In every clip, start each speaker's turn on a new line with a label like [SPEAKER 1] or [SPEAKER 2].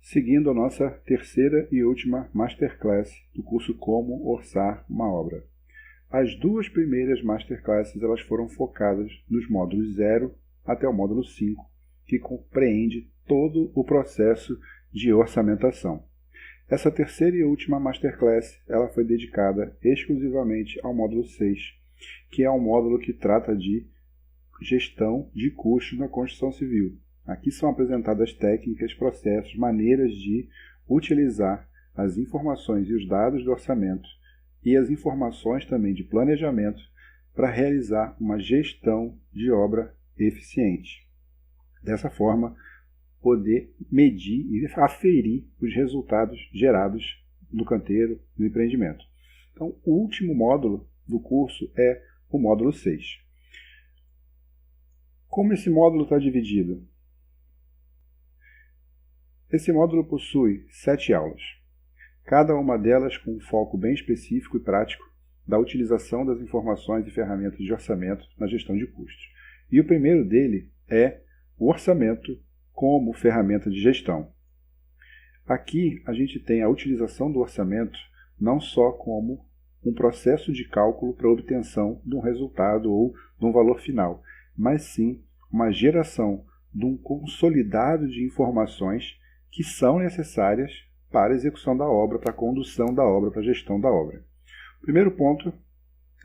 [SPEAKER 1] seguindo a nossa terceira e última Masterclass do curso Como Orçar uma Obra. As duas primeiras Masterclasses elas foram focadas nos módulos 0 até o módulo 5, que compreende todo o processo de orçamentação. Essa terceira e última Masterclass ela foi dedicada exclusivamente ao módulo 6, que é um módulo que trata de gestão de custos na construção civil. Aqui são apresentadas técnicas, processos, maneiras de utilizar as informações e os dados do orçamento e as informações também de planejamento para realizar uma gestão de obra eficiente. Dessa forma, poder medir e aferir os resultados gerados no canteiro, no empreendimento. Então, o último módulo do curso é o módulo 6. Como esse módulo está dividido? Esse módulo possui 7 aulas, cada uma delas com um foco bem específico e prático da utilização das informações e ferramentas de orçamento na gestão de custos. E o primeiro dele é o orçamento como ferramenta de gestão. Aqui a gente tem a utilização do orçamento não só como um processo de cálculo para obtenção de um resultado ou de um valor final, mas sim uma geração de um consolidado de informações que são necessárias para a execução da obra, para a condução da obra, para a gestão da obra. O primeiro ponto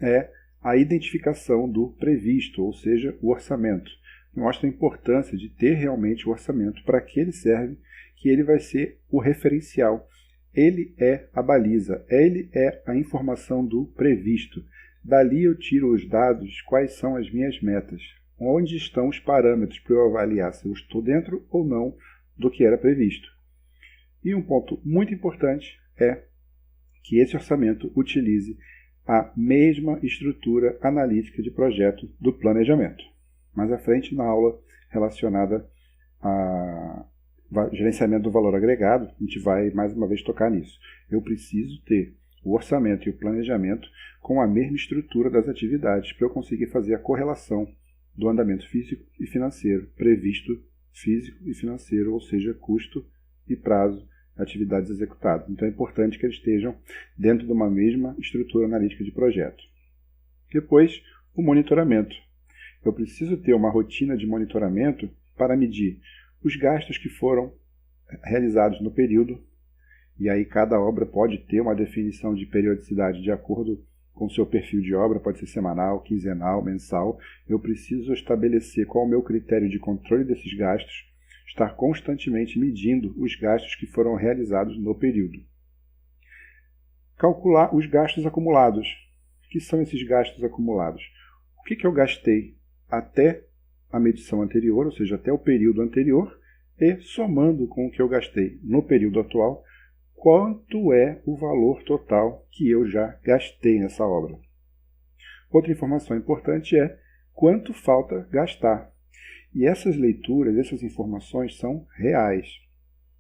[SPEAKER 1] é a identificação do previsto, ou seja, o orçamento. Mostra a importância de ter realmente o orçamento, para que ele serve, que ele vai ser o referencial. Ele é a baliza, ele é a informação do previsto. Dali eu tiro os dados, quais são as minhas metas, onde estão os parâmetros para eu avaliar se eu estou dentro ou não do que era previsto. E um ponto muito importante é que esse orçamento utilize a mesma estrutura analítica de projeto do planejamento. Mais à frente, na aula relacionada a gerenciamento do valor agregado, a gente vai mais uma vez tocar nisso. Eu preciso ter o orçamento e o planejamento com a mesma estrutura das atividades para eu conseguir fazer a correlação do andamento físico e financeiro previsto físico e financeiro, ou seja, custo e prazo, atividades executadas. Então é importante que eles estejam dentro de uma mesma estrutura analítica de projeto. Depois, o monitoramento. Eu preciso ter uma rotina de monitoramento para medir os gastos que foram realizados no período, e aí cada obra pode ter uma definição de periodicidade de acordo com o seu perfil de obra, pode ser semanal, quinzenal, mensal. Eu preciso estabelecer qual é o meu critério de controle desses gastos, estar constantemente medindo os gastos que foram realizados no período. Calcular os gastos acumulados. O que são esses gastos acumulados? O que eu gastei até a medição anterior, ou seja, até o período anterior, e somando com o que eu gastei no período atual, quanto é o valor total que eu já gastei nessa obra. Outra informação importante é quanto falta gastar. E essas leituras, essas informações são reais.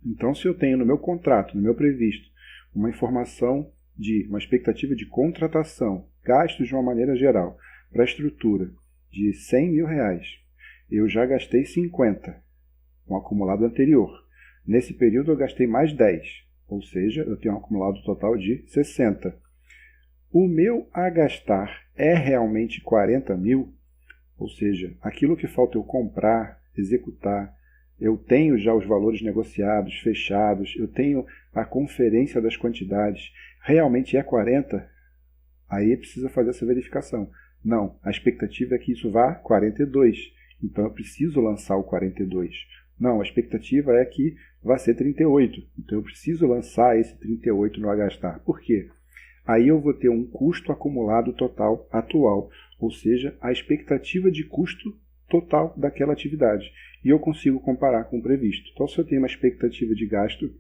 [SPEAKER 1] Então, se eu tenho no meu contrato, no meu previsto, uma informação de uma expectativa de contratação, gastos de uma maneira geral, para a estrutura de R$100 mil, eu já gastei 50, com o acumulado anterior. Nesse período eu gastei mais 10. Ou seja, eu tenho um acumulado total de 60. O meu a gastar é realmente 40 mil? Ou seja, aquilo que falta eu comprar, executar, eu tenho já os valores negociados, fechados, eu tenho a conferência das quantidades, realmente é 40? Aí precisa fazer essa verificação. Não, a expectativa é que isso vá 42. Então eu preciso lançar o 42. Não, a expectativa é que vai ser 38. Então eu preciso lançar esse 38 no a gastar. Por quê? Aí eu vou ter um custo acumulado total atual, ou seja, a expectativa de custo total daquela atividade. E eu consigo comparar com o previsto. Então, se eu tenho uma expectativa de gasto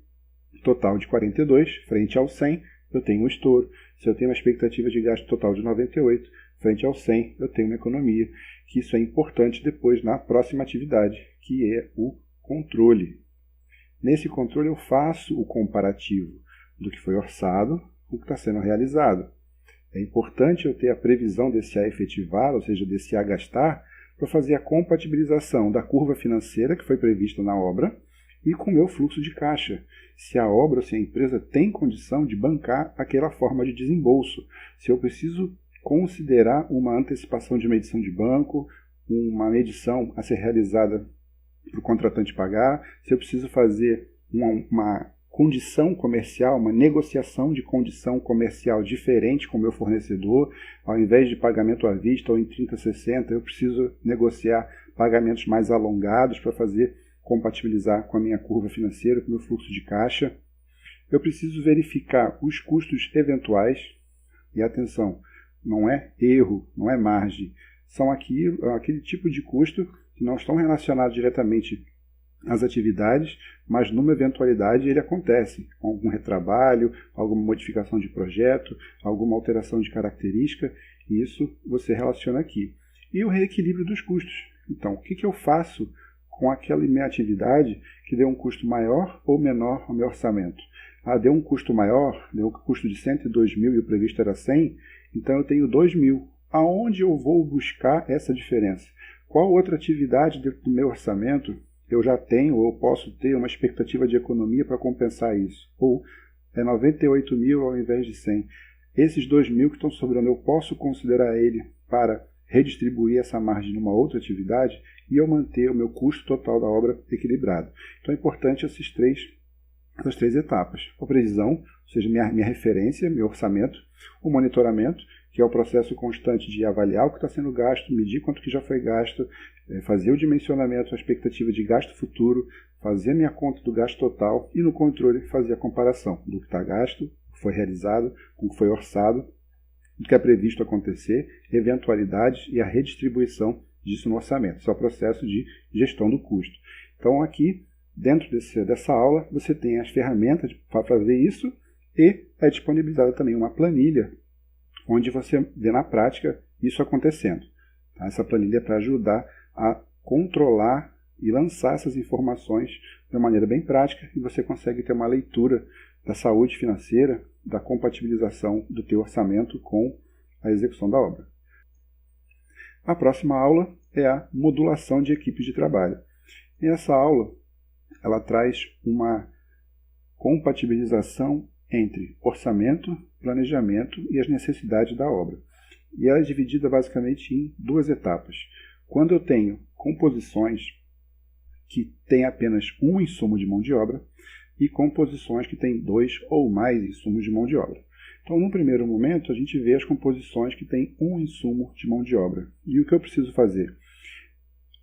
[SPEAKER 1] total de 42 frente ao 100, eu tenho um estouro. Se eu tenho uma expectativa de gasto total de 98 frente ao 100, eu tenho uma economia. Que isso é importante depois na próxima atividade, que é o controle. Nesse controle eu faço o comparativo do que foi orçado com o que está sendo realizado. É importante eu ter a previsão desse a efetivar, ou seja, desse a gastar, para fazer a compatibilização da curva financeira que foi prevista na obra e com o meu fluxo de caixa. Se a obra ou se a empresa tem condição de bancar aquela forma de desembolso. Se eu preciso considerar uma antecipação de medição de banco, uma medição a ser realizada para o contratante pagar, se eu preciso fazer uma condição comercial, uma negociação de condição comercial diferente com o meu fornecedor, ao invés de pagamento à vista ou em 30/60, eu preciso negociar pagamentos mais alongados para compatibilizar com a minha curva financeira, com o meu fluxo de caixa. Eu preciso verificar os custos eventuais, e atenção, não é erro, não é margem, são aquele tipo de custo que não estão relacionados diretamente às atividades, mas numa eventualidade ele acontece, com algum retrabalho, alguma modificação de projeto, alguma alteração de característica, e isso você relaciona aqui. E o reequilíbrio dos custos. Então, o que eu faço com aquela minha atividade que deu um custo maior ou menor ao meu orçamento? Deu um custo maior, deu um custo de 102 mil e o previsto era 100, então eu tenho 2 mil. Aonde eu vou buscar essa diferença? Qual outra atividade dentro do meu orçamento eu já tenho ou posso ter uma expectativa de economia para compensar isso? Ou é 98 mil ao invés de 100. Esses 2 mil que estão sobrando, eu posso considerar ele para redistribuir essa margem numa outra atividade e eu manter o meu custo total da obra equilibrado. Então é importante essas três etapas. A previsão, ou seja, minha referência, meu orçamento, o monitoramento, que é o processo constante de avaliar o que está sendo gasto, medir quanto que já foi gasto, fazer o dimensionamento, a expectativa de gasto futuro, fazer a minha conta do gasto total e no controle fazer a comparação do que está gasto, o que foi realizado, com o que foi orçado, o que é previsto acontecer, eventualidades e a redistribuição disso no orçamento. Esse é o processo de gestão do custo. Então aqui, dentro dessa aula, você tem as ferramentas para fazer isso e é disponibilizada também uma planilha onde você vê na prática isso acontecendo. Tá? Essa planilha é para ajudar a controlar e lançar essas informações de uma maneira bem prática e você consegue ter uma leitura da saúde financeira, da compatibilização do teu orçamento com a execução da obra. A próxima aula é a modulação de equipes de trabalho. E essa aula ela traz uma compatibilização entre orçamento, planejamento e as necessidades da obra. E ela é dividida basicamente em duas etapas. Quando eu tenho composições que têm apenas um insumo de mão de obra e composições que têm 2 ou mais insumos de mão de obra. Então, num primeiro momento, a gente vê as composições que têm um insumo de mão de obra. E o que eu preciso fazer?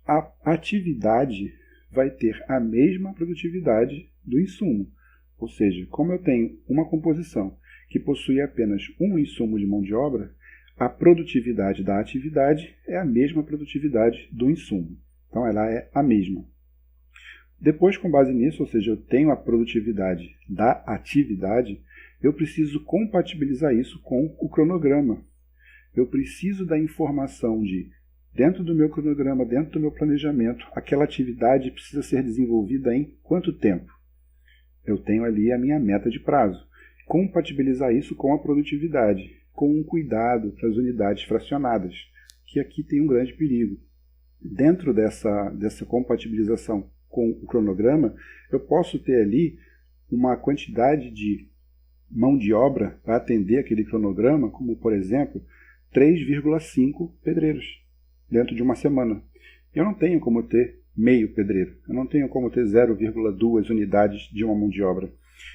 [SPEAKER 1] A atividade vai ter a mesma produtividade do insumo. Ou seja, como eu tenho uma composição que possui apenas um insumo de mão de obra, a produtividade da atividade é a mesma produtividade do insumo. Então, ela é a mesma. Depois, com base nisso, ou seja, eu tenho a produtividade da atividade, eu preciso compatibilizar isso com o cronograma. Eu preciso da informação de, dentro do meu cronograma, dentro do meu planejamento, aquela atividade precisa ser desenvolvida em quanto tempo? Eu tenho ali a minha meta de prazo. Compatibilizar isso com a produtividade, com um cuidado para as unidades fracionadas, que aqui tem um grande perigo. Dentro dessa compatibilização com o cronograma, eu posso ter ali uma quantidade de mão de obra para atender aquele cronograma, como, por exemplo, 3,5 pedreiros dentro de uma semana. Eu não tenho como ter meio pedreiro, eu não tenho como ter 0,2 unidades de uma mão de obra.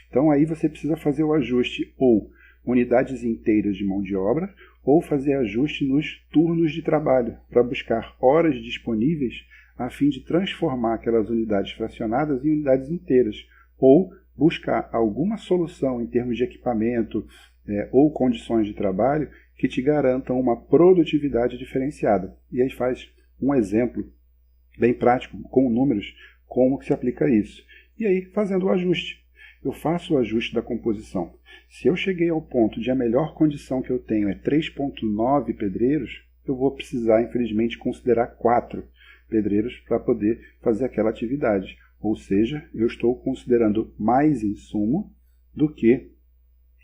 [SPEAKER 1] Então aí você precisa fazer o ajuste ou unidades inteiras de mão de obra ou fazer ajuste nos turnos de trabalho para buscar horas disponíveis a fim de transformar aquelas unidades fracionadas em unidades inteiras ou buscar alguma solução em termos de equipamento ou condições de trabalho que te garantam uma produtividade diferenciada. E aí faz um exemplo bem prático, com números, como que se aplica isso. E aí, fazendo o ajuste. Eu faço o ajuste da composição. Se eu cheguei ao ponto de a melhor condição que eu tenho é 3,9 pedreiros, eu vou precisar, infelizmente, considerar 4 pedreiros para poder fazer aquela atividade. Ou seja, eu estou considerando mais insumo do que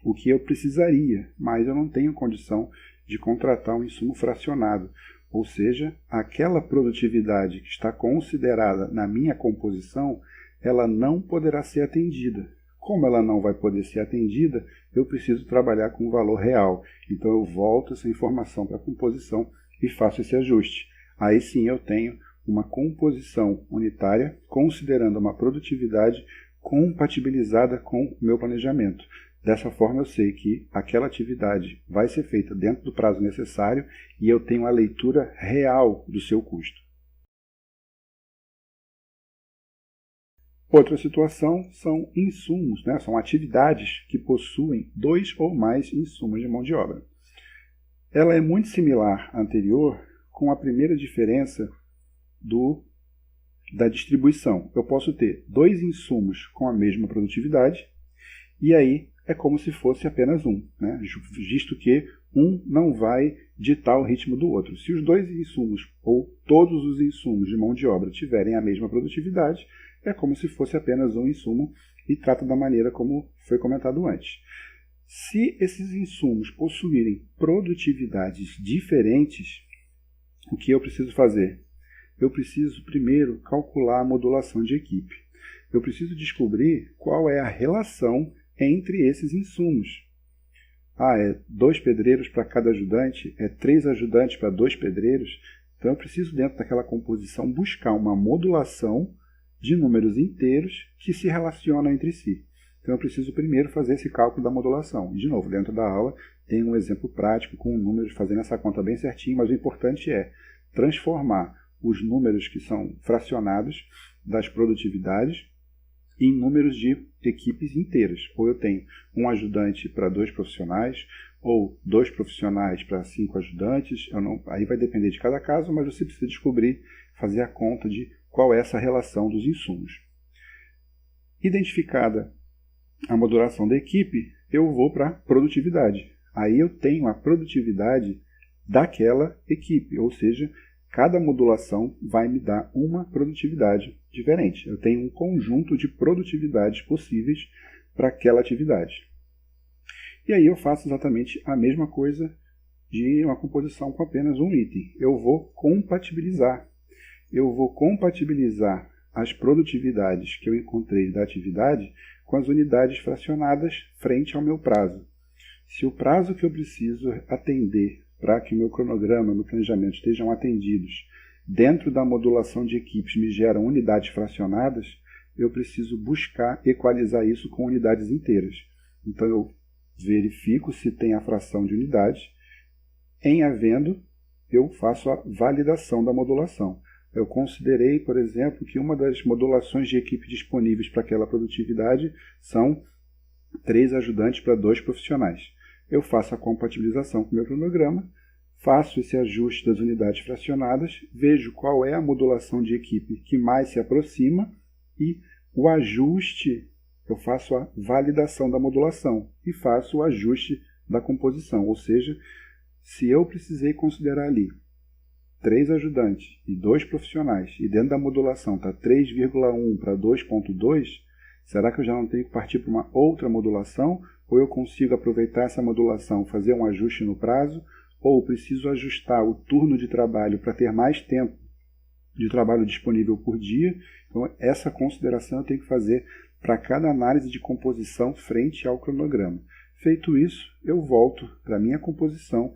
[SPEAKER 1] o que eu precisaria, mas eu não tenho condição de contratar um insumo fracionado. Ou seja, aquela produtividade que está considerada na minha composição ela não poderá ser atendida. Como ela não vai poder ser atendida, eu preciso trabalhar com o valor real. Então eu volto essa informação para a composição e faço esse ajuste. Aí sim eu tenho uma composição unitária, considerando uma produtividade compatibilizada com o meu planejamento. Dessa forma eu sei que aquela atividade vai ser feita dentro do prazo necessário e eu tenho a leitura real do seu custo. Outra situação são insumos, né? São atividades que possuem 2 ou mais insumos de mão de obra. Ela é muito similar à anterior, com a primeira diferença da distribuição. Eu posso ter 2 insumos com a mesma produtividade e aí é como se fosse apenas um, né? Visto que um não vai ditar o ritmo do outro. Se os 2 insumos ou todos os insumos de mão de obra tiverem a mesma produtividade, é como se fosse apenas um insumo e trata da maneira como foi comentado antes. Se esses insumos possuírem produtividades diferentes, o que eu preciso fazer? Eu preciso primeiro calcular a modulação de equipe. Eu preciso descobrir qual é a relação entre esses insumos. É 2 pedreiros para cada ajudante? É 3 ajudantes para 2 pedreiros? Então eu preciso, dentro daquela composição, buscar uma modulação de números inteiros que se relacionam entre si. Então eu preciso primeiro fazer esse cálculo da modulação. E, de novo, dentro da aula tem um exemplo prático com números fazendo essa conta bem certinho, mas o importante é transformar os números que são fracionados das produtividades em números de equipes inteiras. Ou eu tenho um ajudante para 2 profissionais, ou 2 profissionais para 5 ajudantes. Aí vai depender de cada caso, mas você precisa descobrir, fazer a conta de qual é essa relação dos insumos. Identificada a modulação da equipe, eu vou para a produtividade. Aí eu tenho a produtividade daquela equipe, ou seja, cada modulação vai me dar uma produtividade diferente. Eu tenho um conjunto de produtividades possíveis para aquela atividade. E aí eu faço exatamente a mesma coisa de uma composição com apenas um item. Eu vou compatibilizar. Eu vou compatibilizar as produtividades que eu encontrei da atividade com as unidades fracionadas frente ao meu prazo. Se o prazo que eu preciso atender para que o meu cronograma, meu planejamento estejam atendidos dentro da modulação de equipes me geram unidades fracionadas, eu preciso buscar equalizar isso com unidades inteiras. Então eu verifico se tem a fração de unidades. Em havendo, eu faço a validação da modulação. Eu considerei, por exemplo, que uma das modulações de equipe disponíveis para aquela produtividade são 3 ajudantes para 2 profissionais. Eu faço a compatibilização com o meu cronograma, faço esse ajuste das unidades fracionadas, vejo qual é a modulação de equipe que mais se aproxima e o ajuste, eu faço a validação da modulação e faço o ajuste da composição. Ou seja, se eu precisei considerar ali 3 ajudantes e 2 profissionais, e dentro da modulação está 3,1 para 2,2, será que eu já não tenho que partir para uma outra modulação? Ou eu consigo aproveitar essa modulação, fazer um ajuste no prazo? Ou preciso ajustar o turno de trabalho para ter mais tempo de trabalho disponível por dia? Então, essa consideração eu tenho que fazer para cada análise de composição frente ao cronograma. Feito isso, eu volto para a minha composição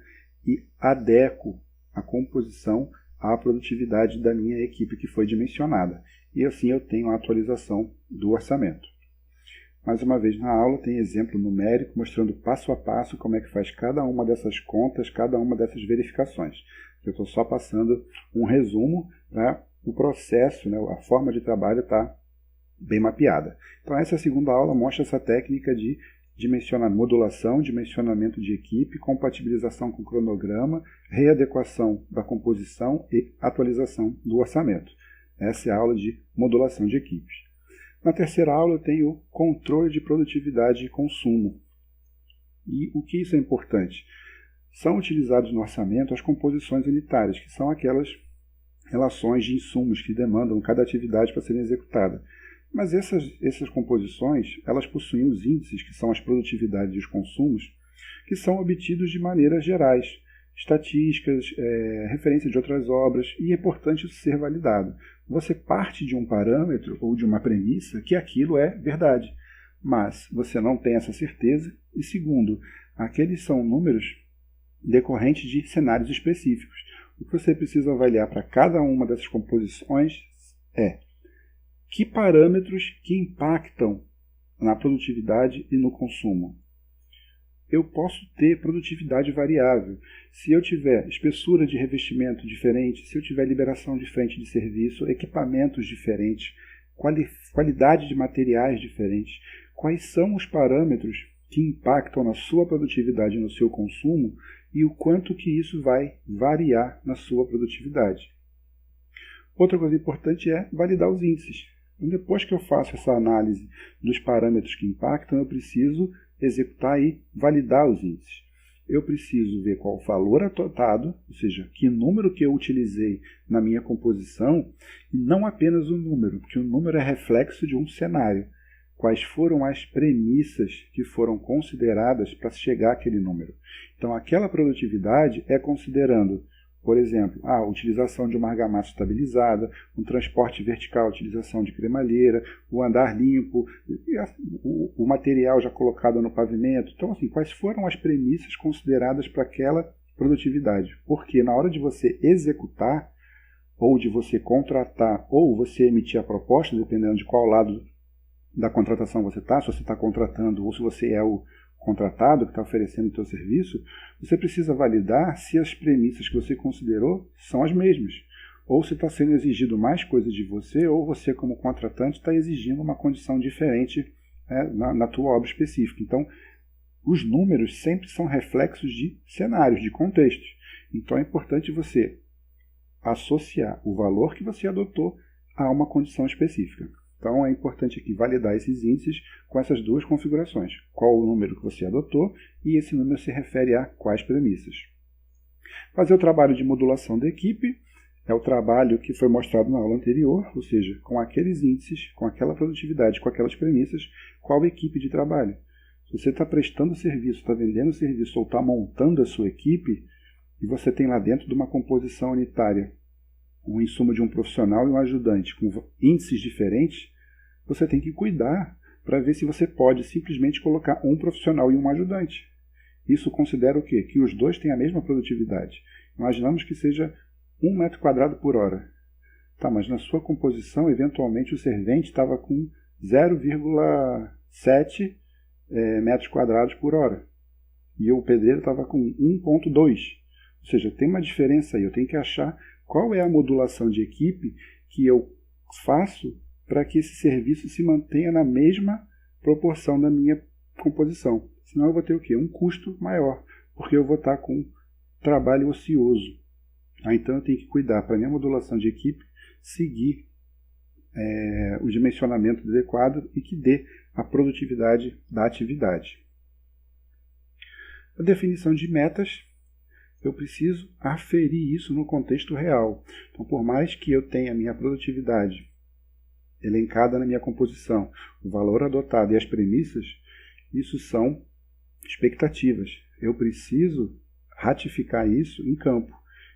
[SPEAKER 1] e adequo a composição à produtividade da minha equipe que foi dimensionada. E assim eu tenho a atualização do orçamento. Mais uma vez na aula tem exemplo numérico mostrando passo a passo como é que faz cada uma dessas contas, cada uma dessas verificações. Eu estou só passando um resumo para o processo, né, a forma de trabalho está bem mapeada. Então essa segunda aula mostra essa técnica de modulação, dimensionamento de equipe, compatibilização com o cronograma, readequação da composição e atualização do orçamento. Essa é a aula de modulação de equipes. Na terceira aula eu tenho o controle de produtividade e consumo. E o que isso é importante? São utilizados no orçamento as composições unitárias, que são aquelas relações de insumos que demandam cada atividade para serem executada. Mas essas composições, elas possuem os índices, que são as produtividades e os consumos, que são obtidos de maneiras gerais. estatísticas, referência de outras obras, e é importante isso ser validado. Você parte de um parâmetro ou de uma premissa que aquilo é verdade, mas você não tem essa certeza, e segundo, aqueles são números decorrentes de cenários específicos. O que você precisa avaliar para cada uma dessas composições é que parâmetros que impactam na produtividade e no consumo. Eu posso ter produtividade variável. Se eu tiver espessura de revestimento diferente, se eu tiver liberação diferente de serviço, equipamentos diferentes, qualidade de materiais diferentes, quais são os parâmetros que impactam na sua produtividade e no seu consumo e o quanto que isso vai variar na sua produtividade. Outra coisa importante é validar os índices. Então, depois que eu faço essa análise dos parâmetros que impactam, eu preciso executar e validar os índices. Eu preciso ver qual o valor adotado, ou seja, que número que eu utilizei na minha composição, e não apenas o número, porque o número é reflexo de um cenário. Quais foram as premissas que foram consideradas para chegar àquele número. Então, aquela produtividade é considerando, por exemplo, a utilização de uma argamassa estabilizada, um transporte vertical, a utilização de cremalheira, o andar limpo, o material já colocado no pavimento. Então, assim, quais foram as premissas consideradas para aquela produtividade? Porque na hora de você executar, ou de você contratar, ou você emitir a proposta, dependendo de qual lado da contratação você está, se você está contratando ou se você é o contratado que está oferecendo o seu serviço, você precisa validar se as premissas que você considerou são as mesmas, ou se está sendo exigido mais coisas de você, ou você como contratante está exigindo uma condição diferente na tua obra específica. Então, os números sempre são reflexos de cenários, de contextos. Então, é importante você associar o valor que você adotou a uma condição específica. Então, é importante aqui validar esses índices com essas duas configurações. Qual o número que você adotou e esse número se refere a quais premissas. Fazer o trabalho de modulação da equipe é o trabalho que foi mostrado na aula anterior, ou seja, com aqueles índices, com aquela produtividade, com aquelas premissas, qual equipe de trabalho. Se você está prestando serviço, está vendendo serviço ou está montando a sua equipe e você tem lá dentro de uma composição unitária um insumo de um profissional e um ajudante com índices diferentes, você tem que cuidar para ver se você pode simplesmente colocar um profissional e um ajudante. Isso considera o quê? Que os dois têm a mesma produtividade. Imaginamos que seja 1 metro quadrado por hora. Tá, mas na sua composição, eventualmente, o servente estava com 0,7 metros quadrados por hora. E o pedreiro estava com 1,2. Ou seja, tem uma diferença aí. Eu tenho que achar qual é a modulação de equipe que eu faço para que esse serviço se mantenha na mesma proporção da minha composição. Senão eu vou ter o quê? Um custo maior, porque eu vou estar com trabalho ocioso. Então eu tenho que cuidar para a minha modulação de equipe seguir o dimensionamento adequado e que dê a produtividade da atividade. A definição de metas, eu preciso aferir isso no contexto real. Então, por mais que eu tenha a minha produtividade elencada na minha composição, o valor adotado e as premissas, isso são expectativas. Eu preciso ratificar isso em campo.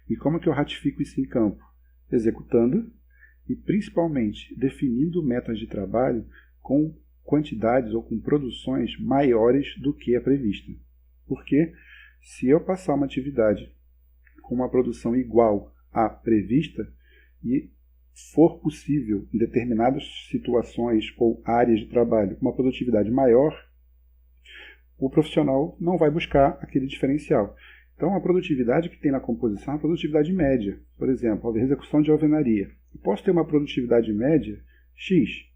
[SPEAKER 1] E como é que eu ratifico isso em campo? Executando e, principalmente, definindo metas de trabalho com quantidades ou com produções maiores do que a prevista. Porque se eu passar uma atividade com uma produção igual à prevista e for possível, em determinadas situações ou áreas de trabalho, uma produtividade maior, o profissional não vai buscar aquele diferencial. Então, a produtividade que tem na composição é a produtividade média. Por exemplo, a execução de alvenaria. Eu posso ter uma produtividade média X.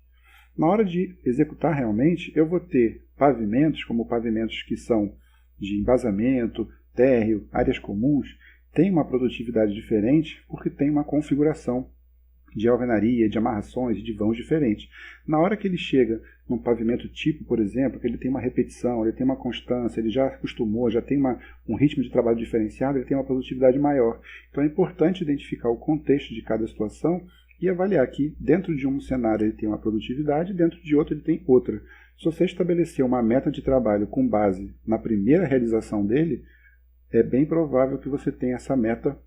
[SPEAKER 1] Na hora de executar realmente, eu vou ter pavimentos, como pavimentos que são de embasamento, térreo, áreas comuns, tem uma produtividade diferente porque tem uma configuração de alvenaria, de amarrações, de vãos diferentes. Na hora que ele chega num pavimento tipo, por exemplo, que ele tem uma repetição, ele tem uma constância, ele já acostumou, já tem um ritmo de trabalho diferenciado, ele tem uma produtividade maior. Então é importante identificar o contexto de cada situação e avaliar que dentro de um cenário ele tem uma produtividade, dentro de outro ele tem outra. Se você estabelecer uma meta de trabalho com base na primeira realização dele, é bem provável que você tenha essa meta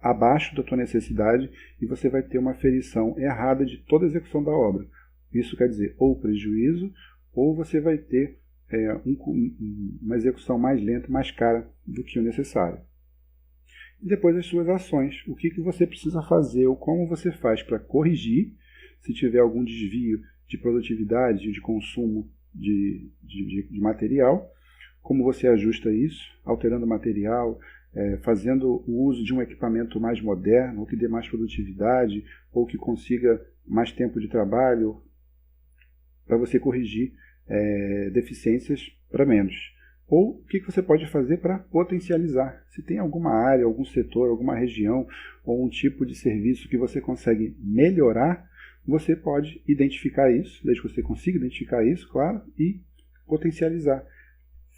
[SPEAKER 1] abaixo da tua necessidade e você vai ter uma aferição errada de toda a execução da obra. Isso quer dizer ou prejuízo, ou você vai ter uma execução mais lenta, mais cara do que o necessário. E depois as suas ações. O que você precisa fazer ou como você faz para corrigir se tiver algum desvio de produtividade, de consumo de material, como você ajusta isso, alterando o material, fazendo o uso de um equipamento mais moderno, ou que dê mais produtividade, ou que consiga mais tempo de trabalho, para você corrigir deficiências para menos. Ou o que você pode fazer para potencializar. Se tem alguma área, algum setor, alguma região, ou um tipo de serviço que você consegue melhorar, você pode identificar isso, desde que você consiga identificar isso, claro, e potencializar.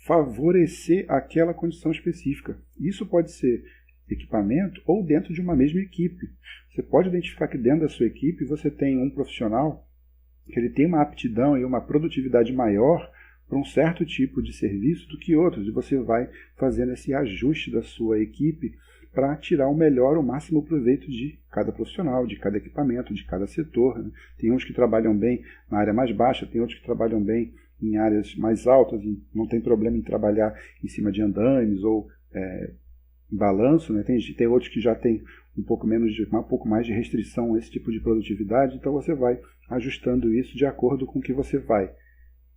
[SPEAKER 1] Favorecer aquela condição específica. Isso pode ser equipamento ou dentro de uma mesma equipe. Você pode identificar que dentro da sua equipe você tem um profissional que ele tem uma aptidão e uma produtividade maior para um certo tipo de serviço do que outros, e você vai fazendo esse ajuste da sua equipe para tirar o melhor, o máximo proveito de cada profissional, de cada equipamento, de cada setor. Né? Tem uns que trabalham bem na área mais baixa, tem outros que trabalham bem em áreas mais altas, e não tem problema em trabalhar em cima de andames ou em balanço, né? Tem outros que já tem um pouco mais de restrição a esse tipo de produtividade, então você vai ajustando isso de acordo com o que você vai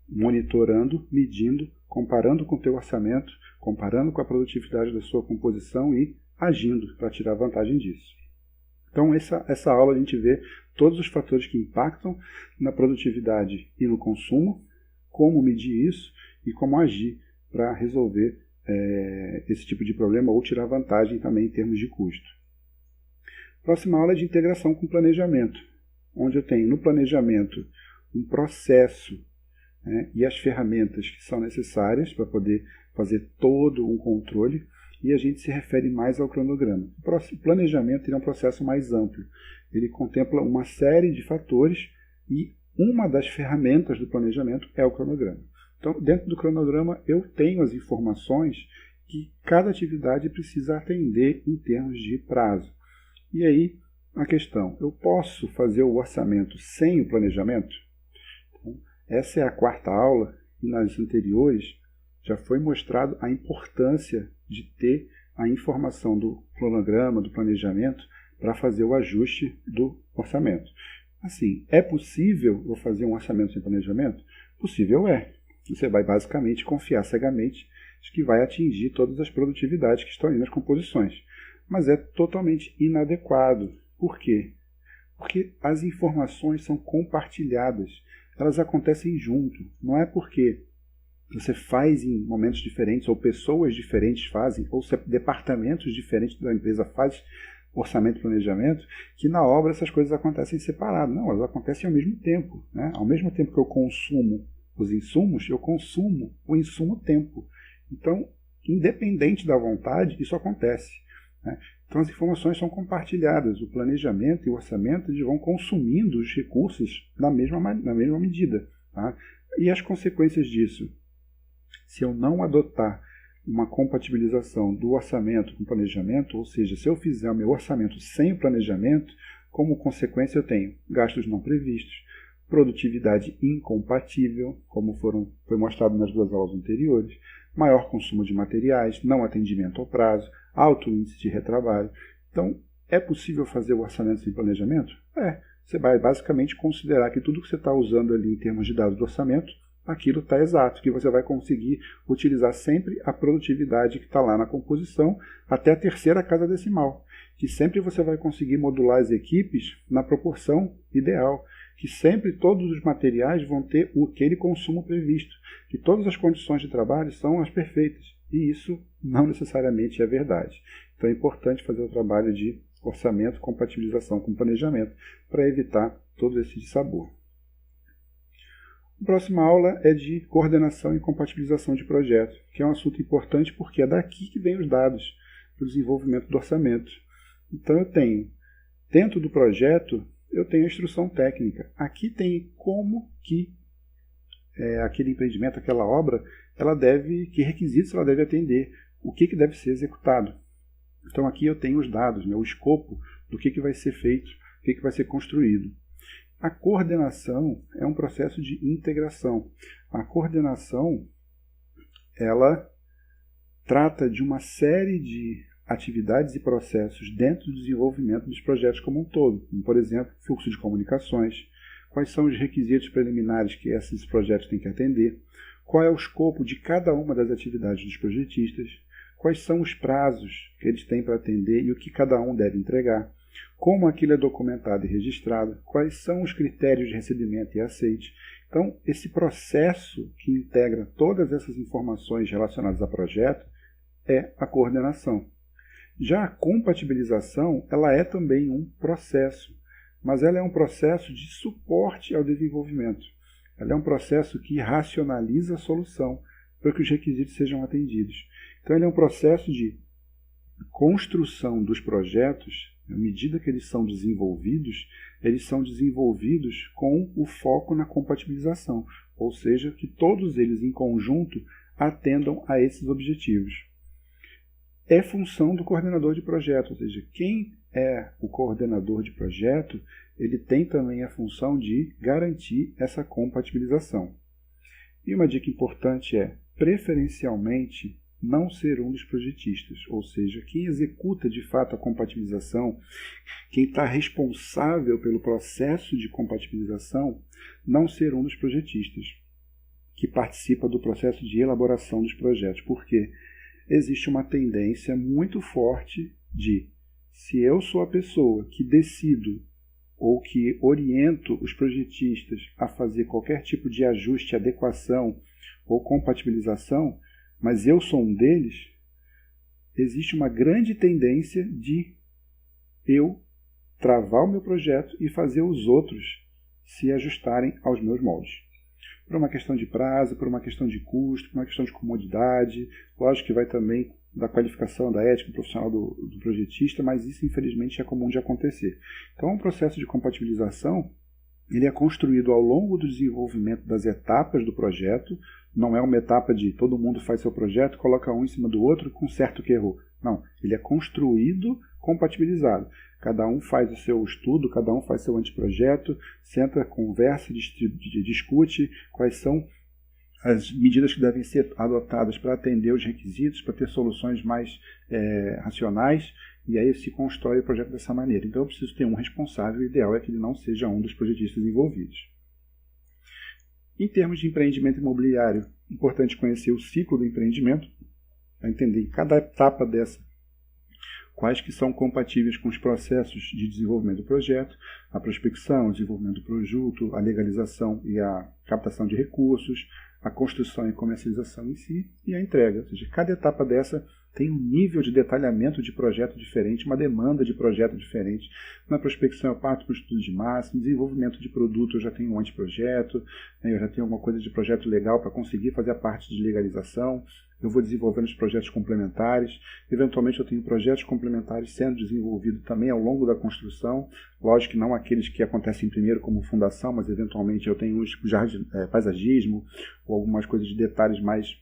[SPEAKER 1] monitorando, medindo, comparando com o teu orçamento, comparando com a produtividade da sua composição e agindo para tirar vantagem disso. Então essa aula a gente vê todos os fatores que impactam na produtividade e no consumo, como medir isso e como agir para resolver esse tipo de problema ou tirar vantagem também em termos de custo. Próxima aula é de integração com planejamento, onde eu tenho no planejamento um processo, né, e as ferramentas que são necessárias para poder fazer todo um controle, e a gente se refere mais ao cronograma. O planejamento é um processo mais amplo. Ele contempla uma série de fatores e uma das ferramentas do planejamento é o cronograma. Então, dentro do cronograma, eu tenho as informações que cada atividade precisa atender em termos de prazo. E aí, a questão, eu posso fazer o orçamento sem o planejamento? Então, essa é a quarta aula, e nas anteriores já foi mostrado a importância de ter a informação do cronograma, do planejamento, para fazer o ajuste do orçamento. Assim, é possível eu fazer um orçamento sem planejamento? Possível é. Você vai basicamente confiar cegamente de que vai atingir todas as produtividades que estão aí nas composições. Mas é totalmente inadequado. Por quê? Porque as informações são compartilhadas. Elas acontecem junto. Não é porque você faz em momentos diferentes, ou pessoas diferentes fazem, ou departamentos diferentes da empresa fazem orçamento e planejamento, que na obra essas coisas acontecem separadas. Não, elas acontecem ao mesmo tempo. Né? Ao mesmo tempo que eu consumo os insumos, eu consumo o insumo tempo. Então, independente da vontade, isso acontece. Né? Então, as informações são compartilhadas. O planejamento e o orçamento eles vão consumindo os recursos na mesma medida. Tá? E as consequências disso? Se eu não adotar uma compatibilização do orçamento com o planejamento, ou seja, se eu fizer o meu orçamento sem o planejamento, como consequência eu tenho gastos não previstos, produtividade incompatível, como foi mostrado nas duas aulas anteriores, maior consumo de materiais, não atendimento ao prazo, alto índice de retrabalho. Então, é possível fazer o orçamento sem planejamento? Você vai basicamente considerar que tudo que você está usando ali em termos de dados do orçamento, aquilo está exato, que você vai conseguir utilizar sempre a produtividade que está lá na composição até a terceira casa decimal, que sempre você vai conseguir modular as equipes na proporção ideal, que sempre todos os materiais vão ter aquele consumo previsto, que todas as condições de trabalho são as perfeitas, e isso não necessariamente é verdade. Então é importante fazer o trabalho de orçamento, compatibilização com planejamento, para evitar todo esse dissabor. A próxima aula é de coordenação e compatibilização de projetos, que é um assunto importante porque é daqui que vem os dados do desenvolvimento do orçamento. Então eu tenho, dentro do projeto, eu tenho a instrução técnica. Aqui tem como que aquele empreendimento, aquela obra, que requisitos ela deve atender, o que deve ser executado. Então aqui eu tenho os dados, o escopo do que vai ser feito, o que vai ser construído. A coordenação é um processo de integração. A coordenação, ela trata de uma série de atividades e processos dentro do desenvolvimento dos projetos como um todo, como, por exemplo, fluxo de comunicações, quais são os requisitos preliminares que esses projetos têm que atender, qual é o escopo de cada uma das atividades dos projetistas, quais são os prazos que eles têm para atender e o que cada um deve entregar, como aquilo é documentado e registrado, quais são os critérios de recebimento e aceite. Então, esse processo que integra todas essas informações relacionadas a projeto é a coordenação. Já a compatibilização, ela é também um processo, mas ela é um processo de suporte ao desenvolvimento. Ela é um processo que racionaliza a solução para que os requisitos sejam atendidos. Então, ele é um processo de construção dos projetos. À medida que eles são desenvolvidos com o foco na compatibilização, ou seja, que todos eles em conjunto atendam a esses objetivos. É função do coordenador de projeto, ou seja, quem é o coordenador de projeto, ele tem também a função de garantir essa compatibilização. E uma dica importante é, preferencialmente, não ser um dos projetistas, ou seja, quem executa de fato a compatibilização, quem está responsável pelo processo de compatibilização, não ser um dos projetistas que participa do processo de elaboração dos projetos, porque existe uma tendência muito forte de, se eu sou a pessoa que decido ou que oriento os projetistas a fazer qualquer tipo de ajuste, adequação ou compatibilização, mas eu sou um deles, existe uma grande tendência de eu travar o meu projeto e fazer os outros se ajustarem aos meus moldes. Por uma questão de prazo, por uma questão de custo, por uma questão de comodidade, lógico que vai também da qualificação, da ética profissional do projetista, mas isso infelizmente é comum de acontecer. Então, o processo de compatibilização, ele é construído ao longo do desenvolvimento das etapas do projeto. Não é uma etapa de todo mundo faz seu projeto, coloca um em cima do outro, conserta o que errou. Não, ele é construído compatibilizado. Cada um faz o seu estudo, cada um faz seu anteprojeto, senta, conversa, discute quais são as medidas que devem ser adotadas para atender os requisitos, para ter soluções mais racionais, e aí se constrói o projeto dessa maneira. Então eu preciso ter um responsável, o ideal é que ele não seja um dos projetistas envolvidos. Em termos de empreendimento imobiliário, é importante conhecer o ciclo do empreendimento, para entender em cada etapa dessa quais que são compatíveis com os processos de desenvolvimento do projeto, a prospecção, o desenvolvimento do produto, a legalização e a captação de recursos, a construção e comercialização em si e a entrega. Ou seja, cada etapa dessa tem um nível de detalhamento de projeto diferente, uma demanda de projeto diferente. Na prospecção eu parto para o estudo de massa, no desenvolvimento de produto eu já tenho um anteprojeto, eu já tenho alguma coisa de projeto legal para conseguir fazer a parte de legalização, eu vou desenvolvendo os projetos complementares, eventualmente eu tenho projetos complementares sendo desenvolvidos também ao longo da construção, lógico que não aqueles que acontecem primeiro como fundação, mas eventualmente eu tenho uns paisagismo ou algumas coisas de detalhes mais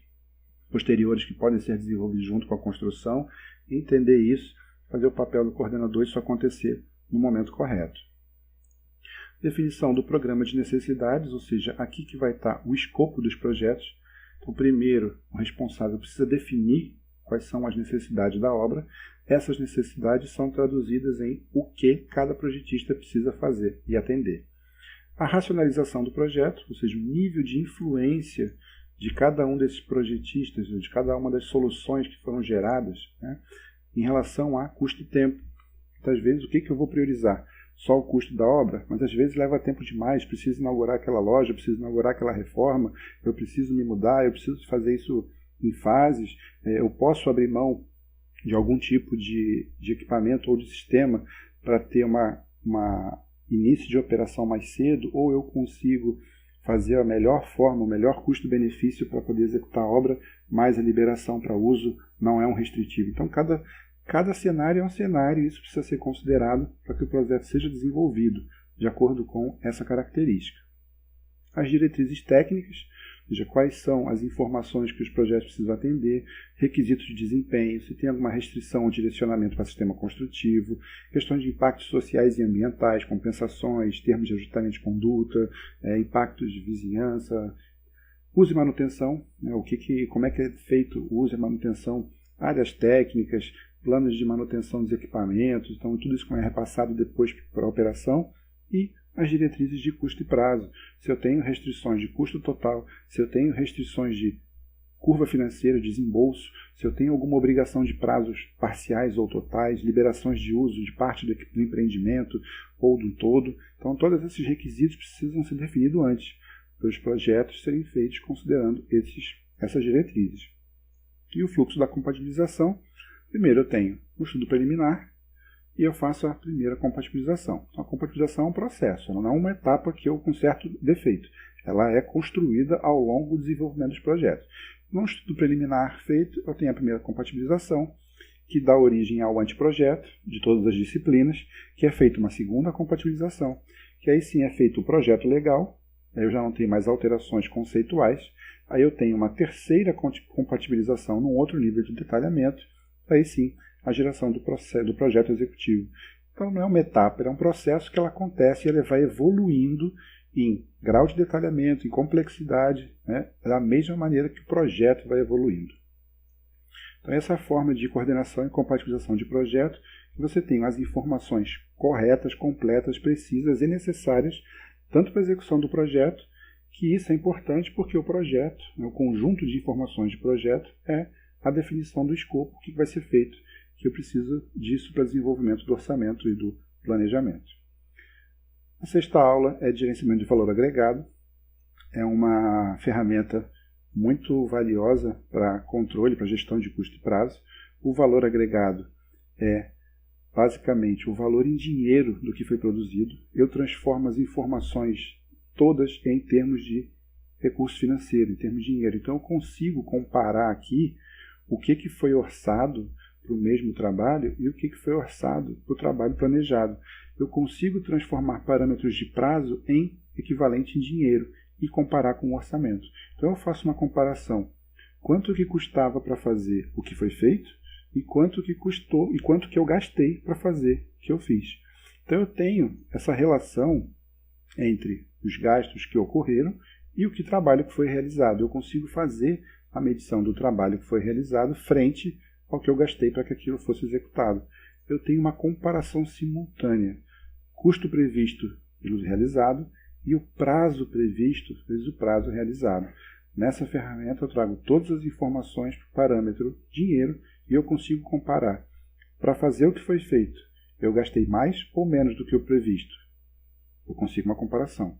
[SPEAKER 1] posteriores que podem ser desenvolvidos junto com a construção, entender isso, fazer o papel do coordenador e isso acontecer no momento correto. Definição do programa de necessidades, ou seja, aqui que vai estar o escopo dos projetos. Então, primeiro, o responsável precisa definir quais são as necessidades da obra. Essas necessidades são traduzidas em o que cada projetista precisa fazer e atender. A racionalização do projeto, ou seja, o nível de influência de cada um desses projetistas, de cada uma das soluções que foram geradas, né, em relação a custo e tempo. Muitas vezes, o que eu vou priorizar? Só o custo da obra, mas às vezes leva tempo demais, preciso inaugurar aquela loja, preciso inaugurar aquela reforma, eu preciso me mudar, eu preciso fazer isso em fases, eu posso abrir mão de algum tipo de equipamento ou de sistema para ter uma início de operação mais cedo, ou eu consigo fazer a melhor forma, o melhor custo-benefício para poder executar a obra, mas a liberação para uso não é um restritivo. Então, cada cenário é um cenário e isso precisa ser considerado para que o projeto seja desenvolvido de acordo com essa característica. As diretrizes técnicas, ou seja, quais são as informações que os projetos precisam atender, requisitos de desempenho, se tem alguma restrição ou direcionamento para sistema construtivo, questões de impactos sociais e ambientais, compensações, termos de ajustamento de conduta, impactos de vizinhança, uso e manutenção, né, como é que é feito o uso e manutenção, áreas técnicas, planos de manutenção dos equipamentos, então tudo isso é repassado depois para a operação, e as diretrizes de custo e prazo. Se eu tenho restrições de custo total, se eu tenho restrições de curva financeira, desembolso, se eu tenho alguma obrigação de prazos parciais ou totais, liberações de uso de parte do empreendimento ou do todo. Então, todos esses requisitos precisam ser definidos antes, para os projetos serem feitos considerando essas diretrizes. E o fluxo da compatibilização, primeiro eu tenho o estudo preliminar, e eu faço a primeira compatibilização. Então, a compatibilização é um processo, ela não é uma etapa que eu conserto defeito. Ela é construída ao longo do desenvolvimento dos projetos. No estudo preliminar feito, eu tenho a primeira compatibilização, que dá origem ao anteprojeto de todas as disciplinas, que é feita uma segunda compatibilização, que aí sim é feito o projeto legal, aí eu já não tenho mais alterações conceituais, aí eu tenho uma terceira compatibilização num outro nível de detalhamento, aí sim a geração do projeto executivo. Então não é uma etapa, é um processo que ela acontece e ela vai evoluindo em grau de detalhamento, em complexidade, né, da mesma maneira que o projeto vai evoluindo. Então essa é a forma de coordenação e compatibilização de projeto, que você tem as informações corretas, completas, precisas e necessárias, tanto para a execução do projeto, que isso é importante porque o projeto, o conjunto de informações de projeto, é a definição do escopo, o que vai ser feito, que eu preciso disso para desenvolvimento do orçamento e do planejamento. A sexta aula é de gerenciamento de valor agregado. É uma ferramenta muito valiosa para controle, para gestão de custo e prazo. O valor agregado é basicamente o valor em dinheiro do que foi produzido. Eu transformo as informações todas em termos de recurso financeiro, em termos de dinheiro. Então eu consigo comparar aqui o que foi orçado para o mesmo trabalho e o que foi orçado para o trabalho planejado. Eu consigo transformar parâmetros de prazo em equivalente em dinheiro e comparar com o orçamento. Então eu faço uma comparação. Quanto que custava para fazer o que foi feito e quanto que custou e quanto que eu gastei para fazer o que eu fiz. Então eu tenho essa relação entre os gastos que ocorreram e o trabalho que foi realizado. Eu consigo fazer a medição do trabalho que foi realizado frente ao que eu gastei para que aquilo fosse executado. Eu tenho uma comparação simultânea. Custo previsto pelo realizado e o prazo previsto vezes o prazo realizado. Nessa ferramenta eu trago todas as informações para o parâmetro dinheiro e eu consigo comparar. Para fazer o que foi feito, eu gastei mais ou menos do que o previsto? Eu consigo uma comparação.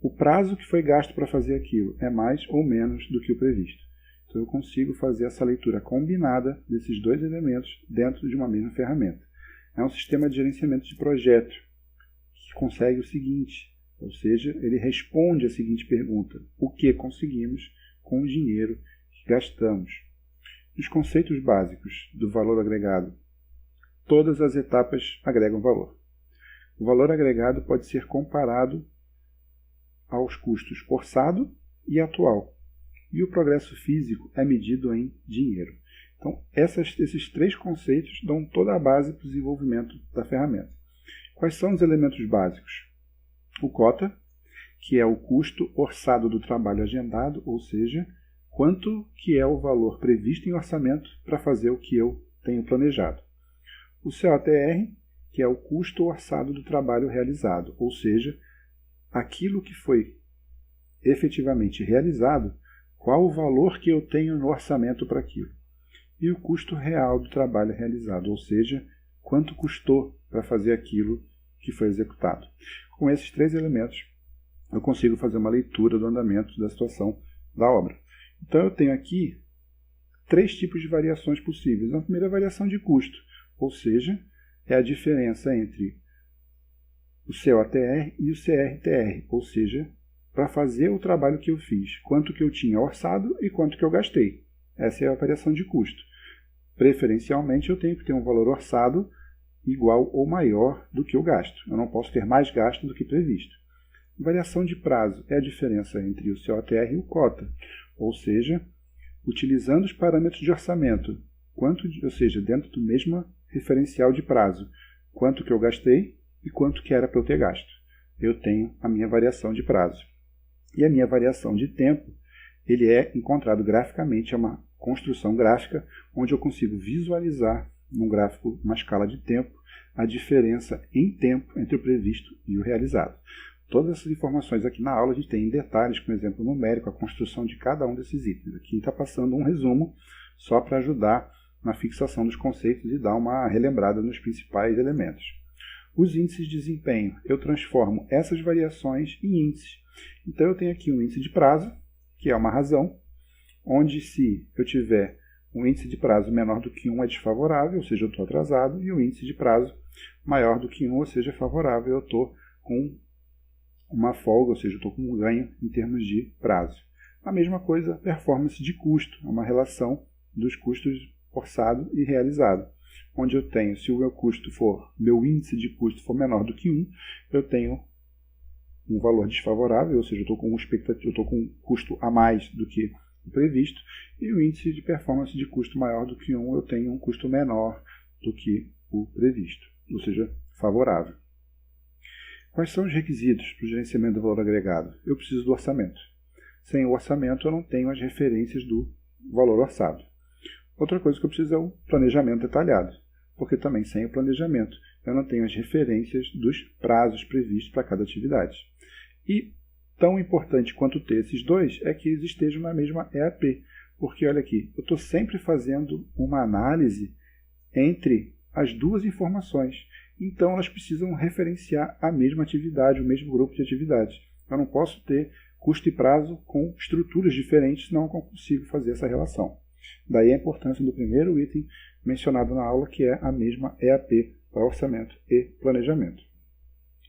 [SPEAKER 1] O prazo que foi gasto para fazer aquilo é mais ou menos do que o previsto? Então eu consigo fazer essa leitura combinada desses dois elementos dentro de uma mesma ferramenta. É um sistema de gerenciamento de projeto que consegue o seguinte, ou seja, ele responde a seguinte pergunta: o que conseguimos com o dinheiro que gastamos? Os conceitos básicos do valor agregado. Todas as etapas agregam valor. O valor agregado pode ser comparado aos custos orçado e atual. E o progresso físico é medido em dinheiro. Então, esses três conceitos dão toda a base para o desenvolvimento da ferramenta. Quais são os elementos básicos? O cota, que é o custo orçado do trabalho agendado, ou seja, quanto que é o valor previsto em orçamento para fazer o que eu tenho planejado. O COTR, que é o custo orçado do trabalho realizado, ou seja, aquilo que foi efetivamente realizado, qual o valor que eu tenho no orçamento para aquilo. E o custo real do trabalho realizado, ou seja, quanto custou para fazer aquilo que foi executado. Com esses três elementos, eu consigo fazer uma leitura do andamento da situação da obra. Então eu tenho aqui três tipos de variações possíveis. A primeira é a variação de custo, ou seja, é a diferença entre o COTR e o CRTR, ou seja, para fazer o trabalho que eu fiz, quanto que eu tinha orçado e quanto que eu gastei. Essa é a variação de custo. Preferencialmente, eu tenho que ter um valor orçado igual ou maior do que o gasto. Eu não posso ter mais gasto do que previsto. Variação de prazo é a diferença entre o COTR e o cota, ou seja, utilizando os parâmetros de orçamento, ou seja, dentro do mesmo referencial de prazo, quanto que eu gastei e quanto que era para eu ter gasto. Eu tenho a minha variação de prazo. E a minha variação de tempo, ele é encontrado graficamente, é uma construção gráfica, onde eu consigo visualizar num gráfico, uma escala de tempo, a diferença em tempo entre o previsto e o realizado. Todas essas informações aqui na aula a gente tem em detalhes, com exemplo numérico, a construção de cada um desses itens. Aqui está passando um resumo só para ajudar na fixação dos conceitos e dar uma relembrada nos principais elementos. Os índices de desempenho, eu transformo essas variações em índices. Então eu tenho aqui um índice de prazo, que é uma razão, onde se eu tiver um índice de prazo menor do que 1 é desfavorável, ou seja, eu estou atrasado, e o índice de prazo maior do que 1, ou seja, favorável, eu estou com uma folga, ou seja, eu estou com um ganho em termos de prazo. A mesma coisa, performance de custo, é uma relação dos custos orçado e realizado, onde eu tenho, se o meu índice de custo for menor do que 1, eu tenho um valor desfavorável, ou seja, eu estou com um custo a mais do que o previsto, e o índice de performance de custo maior do que 1, eu tenho um custo menor do que o previsto, ou seja, favorável. Quais são os requisitos para o gerenciamento do valor agregado? Eu preciso do orçamento. Sem o orçamento, eu não tenho as referências do valor orçado. Outra coisa que eu preciso é o planejamento detalhado, porque também sem o planejamento, eu não tenho as referências dos prazos previstos para cada atividade. E tão importante quanto ter esses dois é que eles estejam na mesma EAP, porque olha aqui, eu estou sempre fazendo uma análise entre as duas informações. Então, elas precisam referenciar a mesma atividade, o mesmo grupo de atividades. Eu não posso ter custo e prazo com estruturas diferentes, senão eu não consigo fazer essa relação. Daí a importância do primeiro item mencionado na aula, que é a mesma EAP para orçamento e planejamento.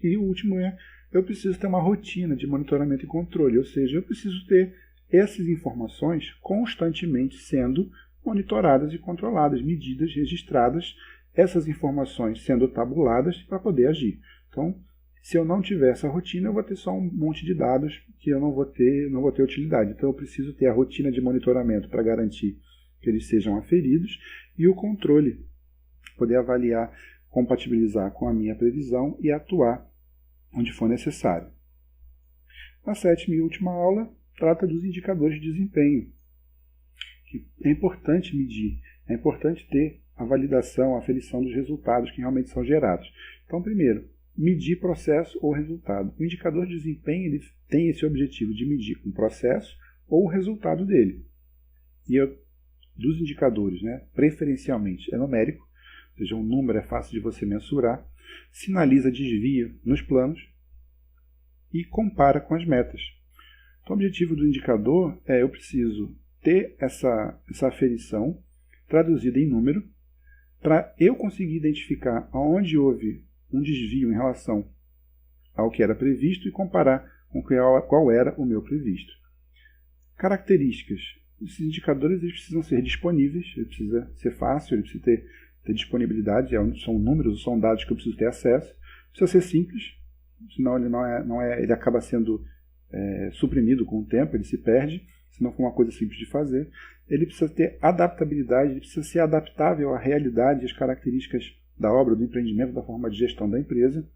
[SPEAKER 1] E o último é, eu preciso ter uma rotina de monitoramento e controle, ou seja, eu preciso ter essas informações constantemente sendo monitoradas e controladas, medidas, registradas, essas informações sendo tabuladas para poder agir. Então, se eu não tiver essa rotina, eu vou ter só um monte de dados que eu não vou ter utilidade. Então, eu preciso ter a rotina de monitoramento para garantir que eles sejam aferidos e o controle, poder avaliar, compatibilizar com a minha previsão e atuar onde for necessário. A sétima e última aula trata dos indicadores de desempenho, que é importante medir, é importante ter a validação, a aferição dos resultados que realmente são gerados. Então, primeiro, medir processo ou resultado. O indicador de desempenho ele tem esse objetivo de medir um processo ou o resultado dele. E dos indicadores, preferencialmente é numérico, ou seja, um número é fácil de você mensurar, sinaliza desvio nos planos e compara com as metas. Então, o objetivo do indicador é eu preciso ter essa aferição traduzida em número, para eu conseguir identificar onde houve um desvio em relação ao que era previsto e comparar com qual era o meu previsto. Características. Esses indicadores eles precisam ser disponíveis, ele precisa ser fácil, ele precisa ter disponibilidade, são números, são dados que eu preciso ter acesso. Precisa ser simples, senão ele acaba sendo suprimido com o tempo, ele se perde, se não for uma coisa simples de fazer. Ele precisa ter adaptabilidade, ele precisa ser adaptável à realidade e às características da obra, do empreendimento, da forma de gestão da empresa.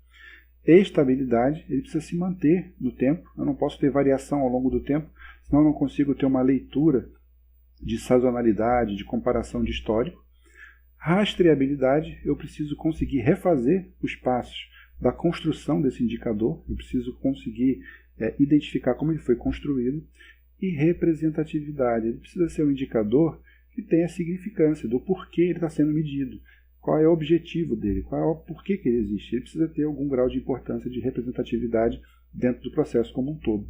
[SPEAKER 1] Estabilidade, ele precisa se manter no tempo, eu não posso ter variação ao longo do tempo, senão eu não consigo ter uma leitura de sazonalidade, de comparação de histórico. Rastreabilidade, eu preciso conseguir refazer os passos da construção desse indicador, eu preciso conseguir identificar como ele foi construído. E representatividade, ele precisa ser um indicador que tenha significância do porquê ele está sendo medido, qual é o objetivo dele, qual é o porquê que ele existe. Ele precisa ter algum grau de importância de representatividade dentro do processo como um todo.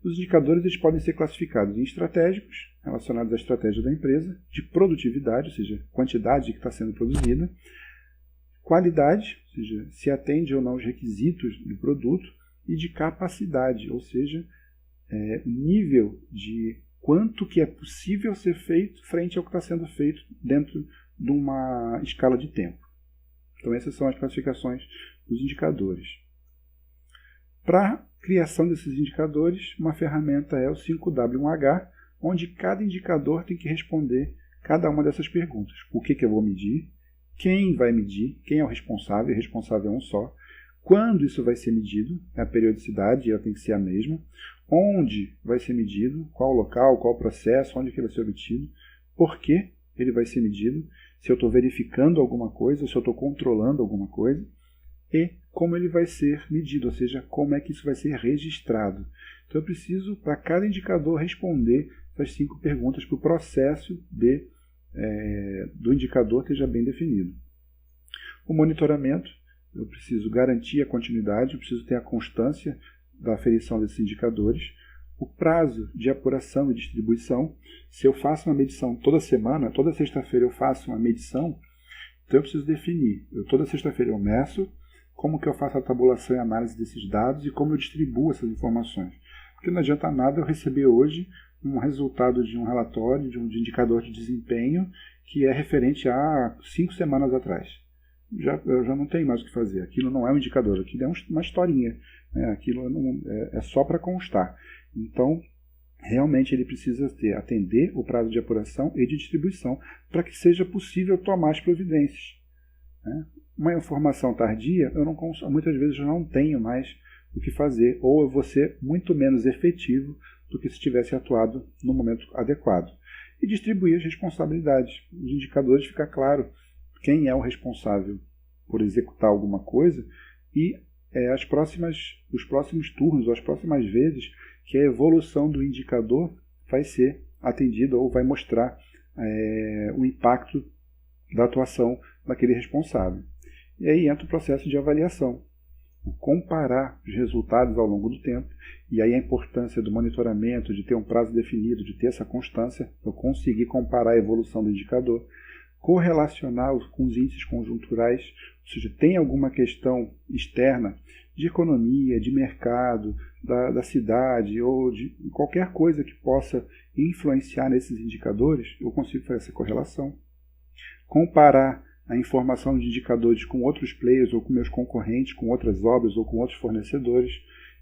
[SPEAKER 1] Os indicadores eles podem ser classificados em estratégicos, relacionados à estratégia da empresa, de produtividade, ou seja, quantidade que está sendo produzida, qualidade, ou seja, se atende ou não aos requisitos do produto, e de capacidade, ou seja, nível de quanto que é possível ser feito frente ao que está sendo feito dentro de uma escala de tempo. Então essas são as classificações dos indicadores. Para a criação desses indicadores, uma ferramenta é o 5W1H, onde cada indicador tem que responder cada uma dessas perguntas. O que eu vou medir? Quem vai medir? Quem é o responsável? O responsável é um só. Quando isso vai ser medido? A periodicidade, ela tem que ser a mesma. Onde vai ser medido? Qual local? Qual processo? Onde que vai ser obtido? Por que ele vai ser medido? Se eu estou verificando alguma coisa, se eu estou controlando alguma coisa. E como ele vai ser medido, ou seja, como é que isso vai ser registrado. Então eu preciso, para cada indicador, responder essas 5 perguntas para o processo do indicador esteja bem definido. O monitoramento, eu preciso garantir a continuidade, eu preciso ter a constância da aferição desses indicadores. O prazo de apuração e distribuição, se eu faço uma medição toda semana, toda sexta-feira eu faço uma medição, então eu preciso definir, toda sexta-feira eu meço, como que eu faço a tabulação e análise desses dados e como eu distribuo essas informações. Porque não adianta nada eu receber hoje um resultado de um relatório, de indicador de desempenho, que é referente a 5 semanas atrás. Eu já não tenho mais o que fazer. Aquilo não é um indicador, aquilo é uma historinha. Aquilo é só para constar. Então, realmente ele precisa atender o prazo de apuração e de distribuição para que seja possível tomar as providências. Uma informação tardia, muitas vezes eu não tenho mais o que fazer, ou eu vou ser muito menos efetivo do que se tivesse atuado no momento adequado. E distribuir as responsabilidades. Os indicadores, fica claro quem é o responsável por executar alguma coisa e os próximos turnos, ou as próximas vezes que a evolução do indicador vai ser atendida ou vai mostrar o impacto da atuação daquele responsável. E aí entra o processo de avaliação, comparar os resultados ao longo do tempo, e aí a importância do monitoramento, de ter um prazo definido, de ter essa constância, eu conseguir comparar a evolução do indicador, correlacionar com os índices conjunturais, ou seja, tem alguma questão externa de economia, de mercado, da cidade ou de qualquer coisa que possa influenciar nesses indicadores, eu consigo fazer essa correlação. Comparar a informação de indicadores com outros players ou com meus concorrentes, com outras obras ou com outros fornecedores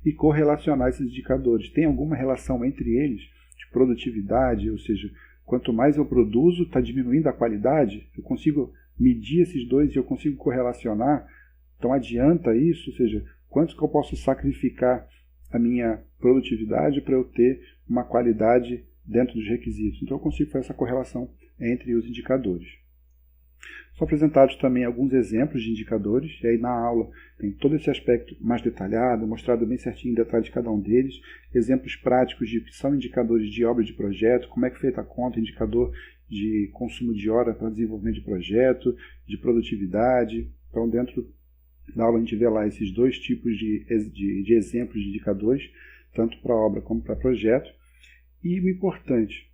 [SPEAKER 1] e correlacionar esses indicadores. Tem alguma relação entre eles de produtividade, ou seja, quanto mais eu produzo, está diminuindo a qualidade? Eu consigo medir esses dois e eu consigo correlacionar? Então adianta isso? Ou seja, quanto que eu posso sacrificar a minha produtividade para eu ter uma qualidade dentro dos requisitos? Então eu consigo fazer essa correlação entre os indicadores. São apresentados também alguns exemplos de indicadores, e aí na aula tem todo esse aspecto mais detalhado, mostrado bem certinho em detalhe de cada um deles, exemplos práticos de que são indicadores de obra de projeto, como é que é feita a conta, indicador de consumo de hora para desenvolvimento de projeto, de produtividade. Então dentro da aula a gente vê lá esses 2 tipos de exemplos de indicadores, tanto para obra como para projeto. E o importante,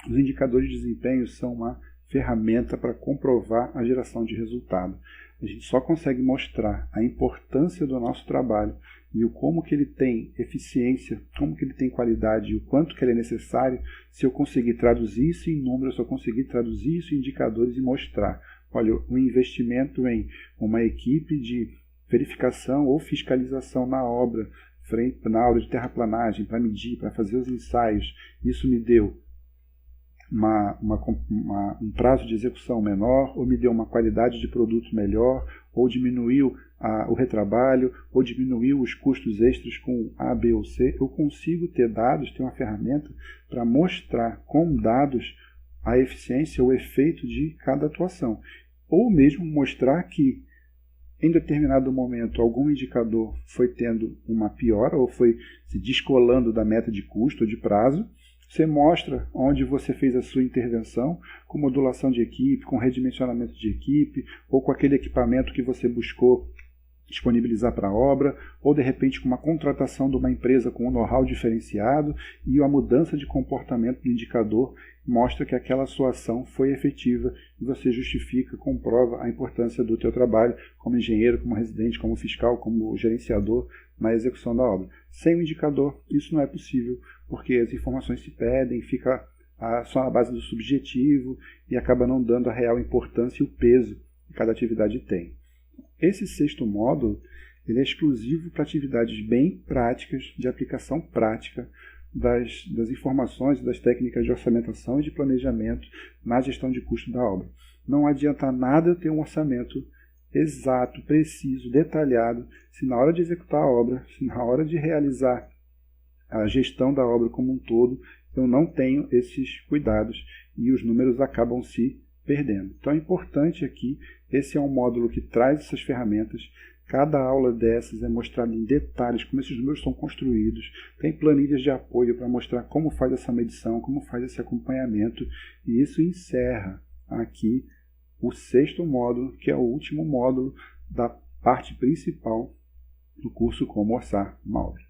[SPEAKER 1] os indicadores de desempenho são uma ferramenta para comprovar a geração de resultado. A gente só consegue mostrar a importância do nosso trabalho e o como que ele tem eficiência, como que ele tem qualidade e o quanto que ele é necessário se eu conseguir traduzir isso em números, se eu conseguir traduzir isso em indicadores e mostrar. Olha, o investimento em uma equipe de verificação ou fiscalização na obra, na aula de terraplanagem, para medir, para fazer os ensaios, isso me deu um prazo de execução menor, ou me deu uma qualidade de produto melhor, ou diminuiu o retrabalho, ou diminuiu os custos extras com A, B ou C. Eu consigo ter dados, ter uma ferramenta para mostrar com dados a eficiência ou o efeito de cada atuação. Ou mesmo mostrar que em determinado momento algum indicador foi tendo uma piora ou foi se descolando da meta de custo ou de prazo. Você mostra onde você fez a sua intervenção, com modulação de equipe, com redimensionamento de equipe, ou com aquele equipamento que você buscou disponibilizar para a obra, ou de repente com uma contratação de uma empresa com um know-how diferenciado e a mudança de comportamento do indicador mostra que aquela sua ação foi efetiva e você justifica, comprova a importância do teu trabalho como engenheiro, como residente, como fiscal, como gerenciador na execução da obra. Sem o indicador, isso não é possível, porque as informações se perdem, fica só na base do subjetivo e acaba não dando a real importância e o peso que cada atividade tem. Esse 6º módulo, Ele é exclusivo para atividades bem práticas, de aplicação prática das informações e das técnicas de orçamentação e de planejamento na gestão de custo da obra. Não adianta nada eu ter um orçamento exato, preciso, detalhado, se na hora de executar a obra, se na hora de realizar a gestão da obra como um todo, eu não tenho esses cuidados e os números acabam se perdendo. Então é importante aqui, esse é um módulo que traz essas ferramentas. Cada aula dessas é mostrada em detalhes como esses números são construídos, tem planilhas de apoio para mostrar como faz essa medição, como faz esse acompanhamento, e isso encerra aqui o 6º módulo, que é o último módulo da parte principal do curso Como Orçar uma Obra.